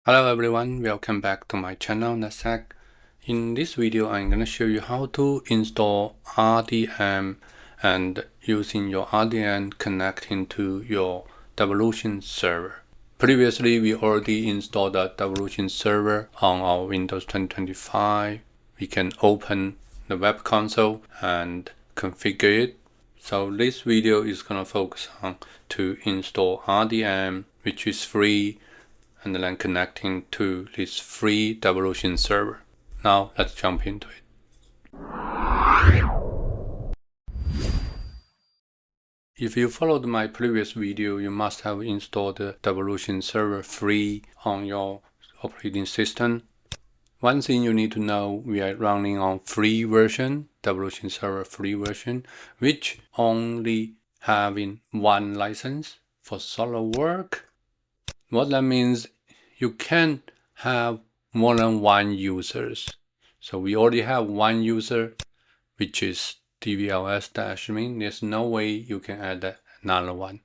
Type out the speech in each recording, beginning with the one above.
Hello everyone, welcome back to my channel NetSec. In this video, I'm going to show you how to install RDM and using your RDM connecting to your Devolutions server. Previously, we already installed the Devolutions server on our Windows 2025. We can open the web console and configure it. So this video is going to focus on to install RDM, which is free, and then connecting to this free Devolution server. Now let's jump into it. If you followed my previous video, you must have installed the Devolution server free on your operating system. One thing you need to know, we are running on free version, Devolution server free version, which only having one license for solo work. What that means, you can have more than one users. So we already have one user, which is DVLS-admin. There's no way you can add another one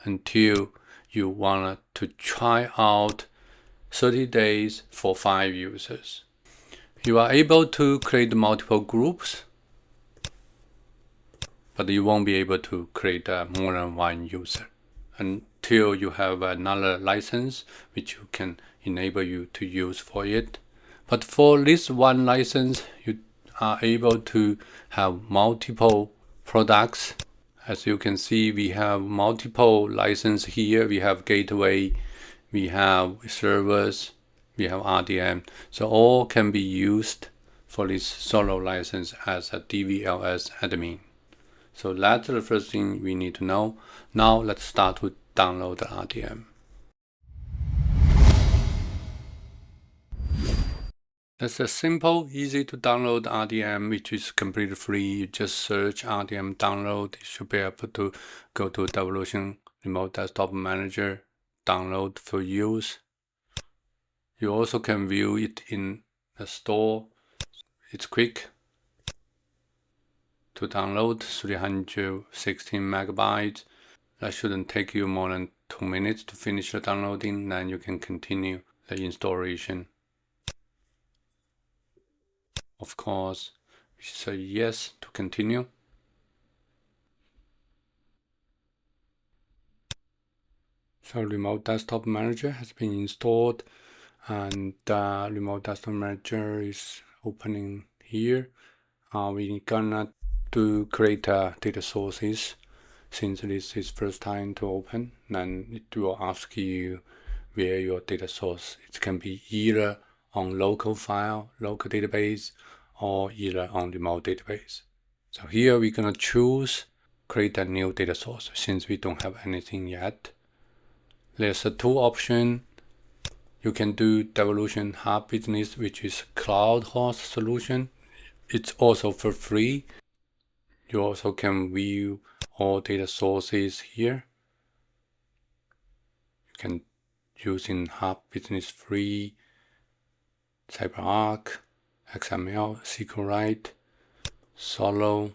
until you want to try out 30 days for 5 users. You are able to create multiple groups, but you won't be able to create more than one user until you have another license which you can enable you to use for it. But for this one license, you are able to have multiple products. As you can see, we have multiple licenses here. We have gateway, we have servers, we have RDM. So all can be used for this solo license as a DVLS admin. So that's the first thing we need to know. Now let's start to download the RDM. It's a simple, easy to download RDM, which is completely free. You just search RDM download. You should be able to go to Devolution Remote Desktop Manager, download for use. You also can view it in the store. It's quick to download, 316 megabytes. That shouldn't take you more than 2 minutes to finish the downloading. Then you can continue the installation. Of course, we say yes to continue. So Remote Desktop Manager has been installed, and Remote Desktop Manager is opening here. We're gonna create data sources. Since this is first time to open, then it will ask you where your data source. It can be either on local file, local database, or either on remote database. So here we're gonna choose create a new data source since we don't have anything yet. There's a 2 options. You can do Devolution Hub Business, which is cloud host solution. It's also for free. You also can view all data sources here. You can use in Hub Business Free, CyberArk, XML, SQLite, Solo.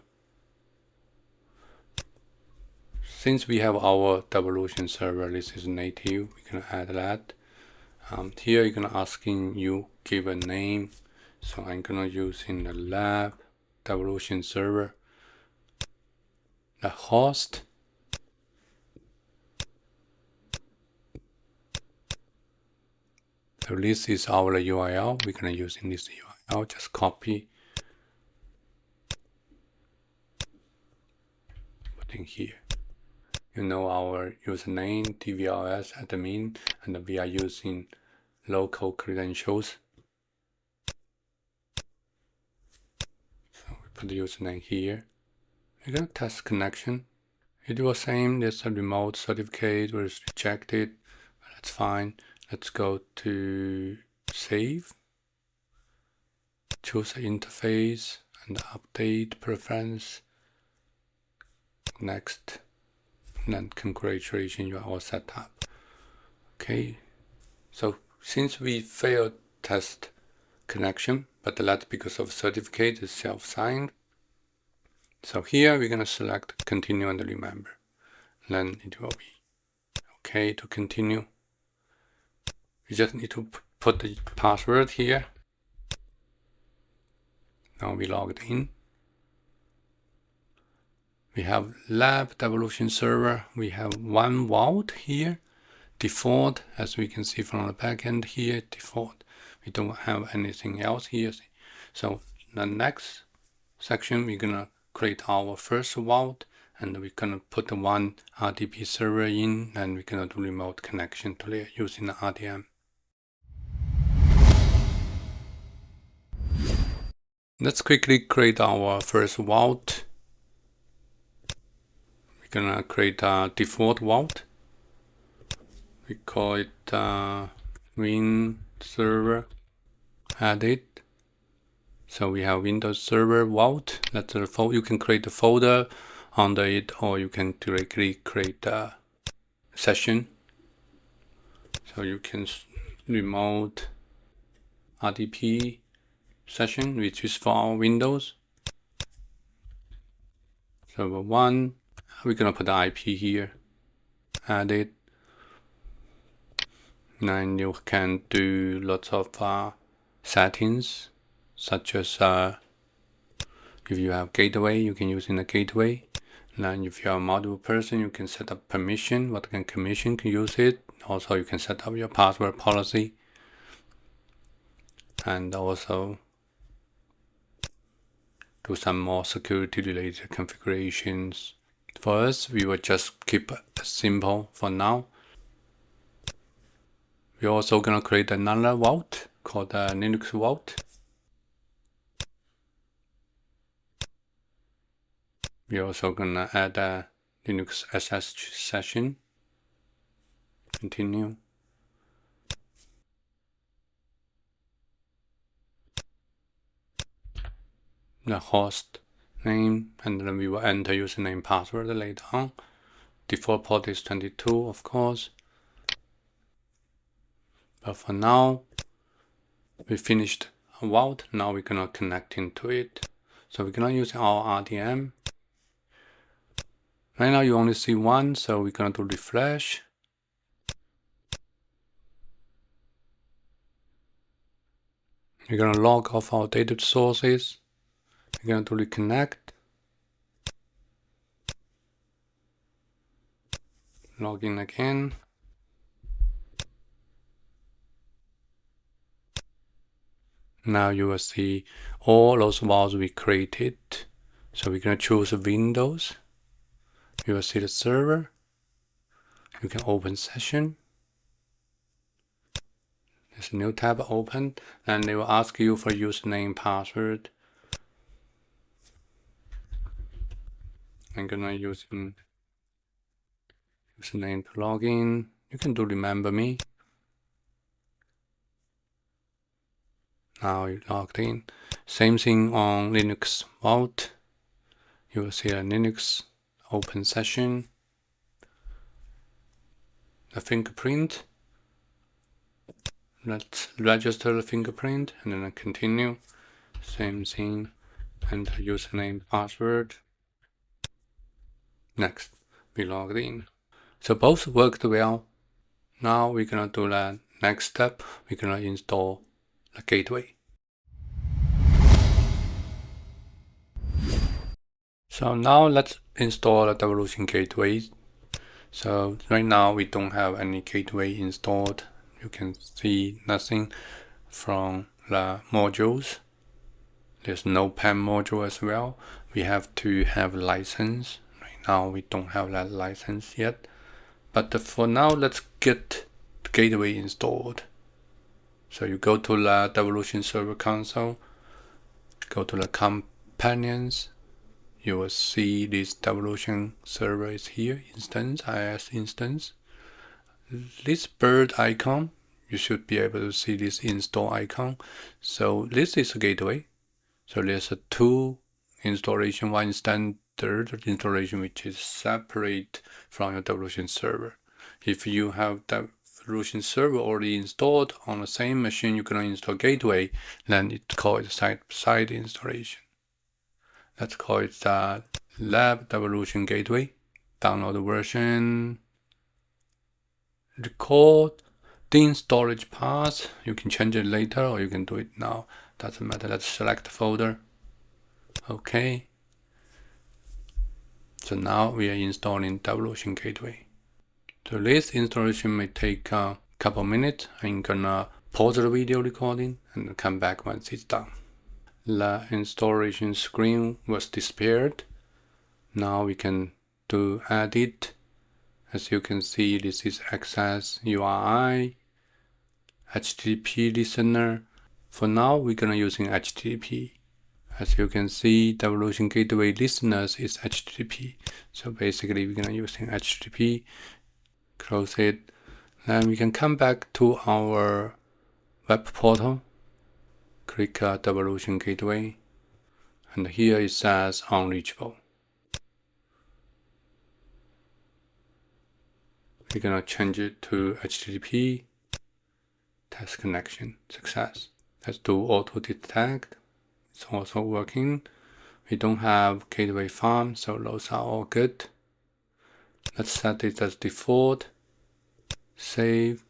Since we have our Devolution server, this is native, we're gonna add that. Here you're gonna asking you give a name. So I'm gonna use in the lab Devolution server. The host, so this is our URL. We're going to use in this URL. Just copy, put in here. You know our username, DVLS admin, and we are using local credentials. So we put the username here. We're going to test connection. It was same, there's a remote certificate was rejected, but that's fine. Let's go to save, choose the interface and update preference. Next, and then congratulations, you are all set up. Okay, so since we failed test connection, but that's because of certificate is self-signed, So here we're going to select continue and remember. Then it will be okay to continue. You just need to put the password here. Now we logged in. We have lab devolution server. We have one vault here. Default, as we can see from the backend here, default. We don't have anything else here. So the next section, we're gonna create our first vault, and we're gonna put the one RDP server in, and we're gonna do remote connection to it using the RDM. Let's quickly create our first vault. We're gonna create a default vault. We call it Win Server. Add it. So we have Windows Server Vault. That's the folder. You can create a folder under it, or you can directly create a session. So you can remote RDP session, which is for Windows. Server 1. We're gonna put the IP here. Add it. Then you can do lots of settings, such as if you have gateway, you can use in the gateway. Then if you are a multiple person, you can set up permission, what kind of permission can use it. Also, you can set up your password policy. And also do some more security related configurations. For us, we will just keep it simple for now. We're also gonna create another vault called the Linux vault. We're also gonna add a Linux SSH session. Continue. The host name, and then we will enter username password later on. Default port is 22, of course. But for now, we finished a vault. Now we're gonna connect into it. So we're gonna use our RDM. Right now you only see one, so we're gonna do refresh. We're gonna log off our data sources. We're gonna do reconnect. Log in again. Now you will see all those vaults we created. So we're gonna choose Windows. You will see the server. You can open session. There's a new tab open, and they will ask you for username, password. I'm gonna use username to log in. You can do remember me. Now you logged in. Same thing on Linux Vault. You will see a Linux open session. The fingerprint. Let's register the fingerprint and then continue. Same thing. Enter username, password. Next, we logged in. So both worked well. Now we're gonna do the next step. We're gonna install the gateway. So now let's install the Devolution Gateway. So right now we don't have any gateway installed. You can see nothing from the modules. There's no PAM module as well. We have to have license. Right now we don't have that license yet. But for now, let's get the gateway installed. So you go to the Devolution Server Console, go to the companions. You will see this Devolution server is here, instance, IS instance. This bird icon, you should be able to see this install icon. So this is a gateway. So there's a two installation, one standard installation, which is separate from your Devolution server. If you have Devolution server already installed on the same machine, you're gonna install gateway, then it's called side-by-side installation. Let's call it lab Devolutions Gateway, download version, record, din storage path. You can change it later or you can do it now. Doesn't matter. Let's select the folder. Okay. So now we are installing Devolutions Gateway. So this installation may take a couple minutes. I'm gonna pause the video recording and come back once it's done. The installation screen was disappeared. Now we can do edit. As you can see, this is access URI, HTTP listener. For now, we're gonna using HTTP. As you can see, Devolutions Gateway listeners is HTTP. So basically, we're gonna using HTTP. Close it. Then we can come back to our web portal. Click Devolutions Gateway. And here it says unreachable. We're gonna change it to HTTP. Test connection success. Let's do auto detect. It's also working. We don't have gateway farm, so those are all good. Let's set it as default. Save.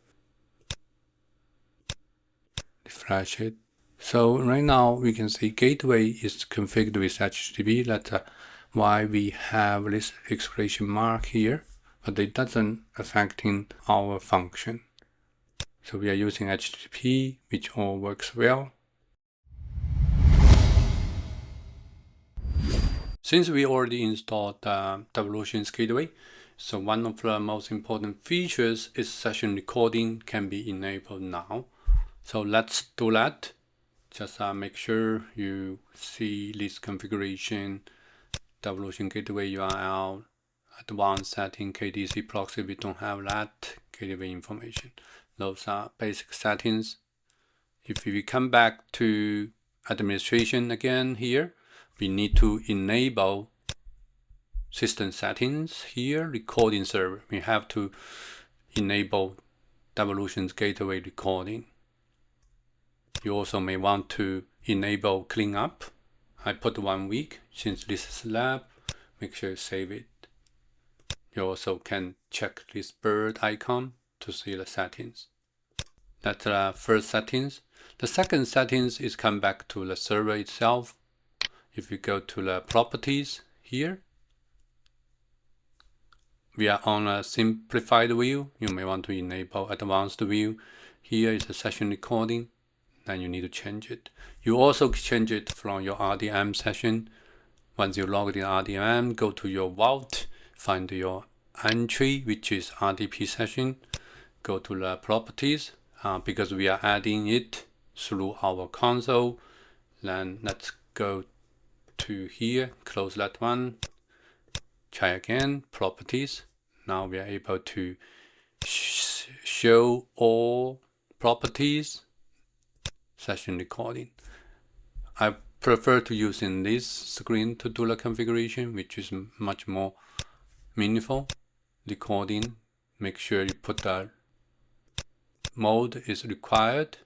Refresh it. So right now we can see gateway is configured with HTTP. That's why we have this exclamation mark here, but it doesn't affecting our function. So we are using HTTP, which all works well. Since we already installed Devolutions Gateway, so one of the most important features is session recording can be enabled now. So let's do that. Just make sure you see this configuration, Devolutions Gateway URL, advanced setting, KDC proxy. We don't have that gateway information. Those are basic settings. If we come back to administration again here, we need to enable system settings here, recording server. We have to enable Devolutions Gateway recording. You also may want to enable cleanup. I put 1 week since this is lab. Make sure you save it. You also can check this bird icon to see the settings. That's the first settings. The second settings is come back to the server itself. If you go to the properties here, we are on a simplified view. You may want to enable advanced view. Here is the session recording. Then you need to change it. You also change it from your RDM session. Once you log in RDM, go to your vault, find your entry, which is RDP session. Go to the properties, because we are adding it through our console. Then let's go to here, close that one. Try again, properties. Now we are able to show all properties. Session recording. I prefer to use in this screen to do the configuration, which is much more meaningful. Recording, make sure you put the mode is required.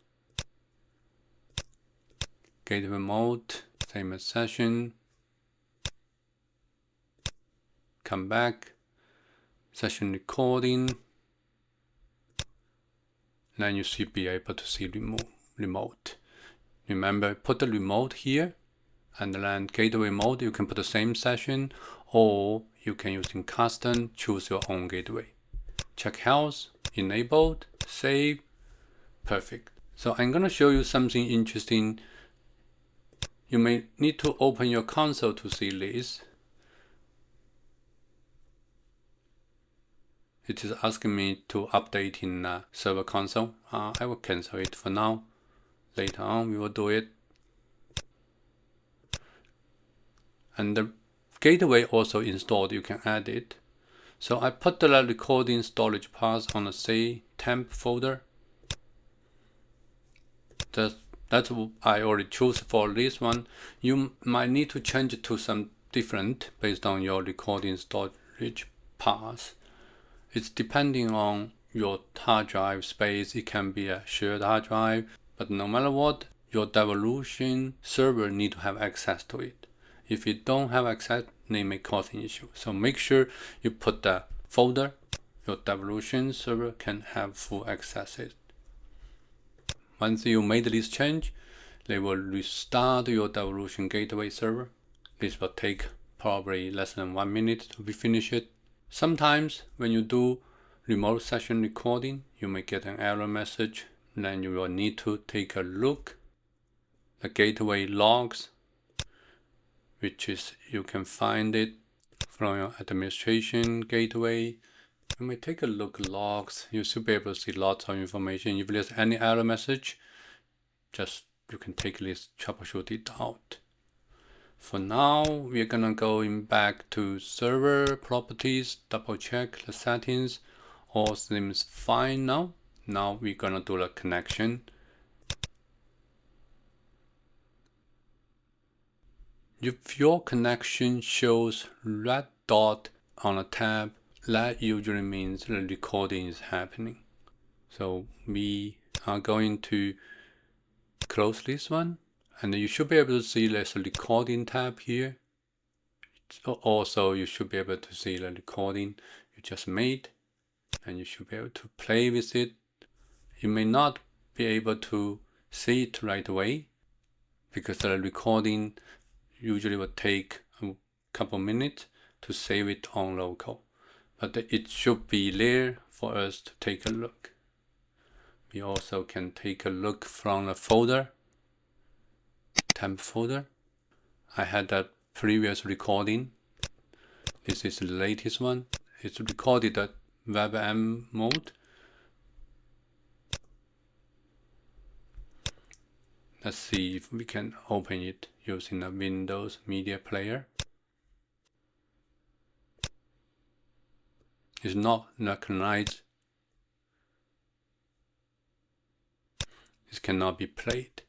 Gateway mode, same as session. Come back, session recording. Then you should be able to see remote. Remember, put the remote here, and then gateway mode, you can put the same session, or you can use in custom, choose your own gateway. Check health, enabled, save, perfect. So I'm gonna show you something interesting. You may need to open your console to see this. It is asking me to update in server console. I will cancel it for now. Later on, we will do it. And the gateway also installed, you can add it. So I put the recording storage path on the C temp folder. That's what I already chose for this one. You might need to change it to some different based on your recording storage path. It's depending on your hard drive space. It can be a shared hard drive. But no matter what, your Devolution server need to have access to it. If you don't have access name may cause an issue. So make sure you put the folder your Devolution server can have full access it. Once you made this change, they will restart your Devolutions Gateway server. This will take probably less than 1 minute to be finished. Sometimes when you do remote session recording, you may get an error message. Then you will need to take a look the gateway logs, which is you can find it from your administration gateway. You may take a look at logs. You should be able to see lots of information. If there's any error message, just you can take this, troubleshoot it out. For now, we're gonna go back to server properties, double check the settings. All seems fine now. Now we're gonna do the connection. If your connection shows red dot on a tab, that usually means the recording is happening. So we are going to close this one, and you should be able to see there's a recording tab here. Also, you should be able to see the recording you just made, and you should be able to play with it. You may not be able to see it right away because the recording usually will take a couple minutes to save it on local. But it should be there for us to take a look. We also can take a look from the folder, temp folder. I had that previous recording. This is the latest one. It's recorded at WebM mode. Let's see if we can open it using the Windows Media Player. It's not recognized. This cannot be played.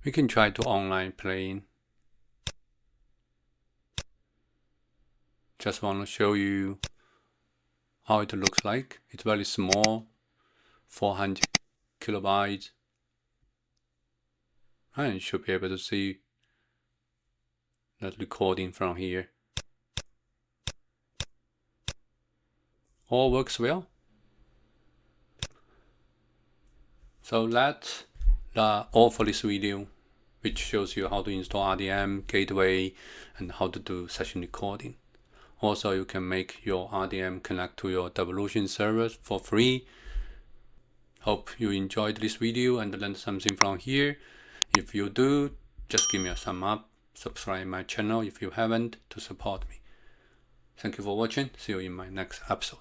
We can try to online playing. Just want to show you how it looks like. It's very small, 400 kilobytes. And you should be able to see that recording from here. All works well. So that's all for this video, which shows you how to install RDM, gateway, and how to do session recording. Also, you can make your RDM connect to your Devolution servers for free. Hope you enjoyed this video and learned something from here. If you do, just give me a thumb up, subscribe my channel if you haven't to support me. Thank you for watching. See you in my next episode.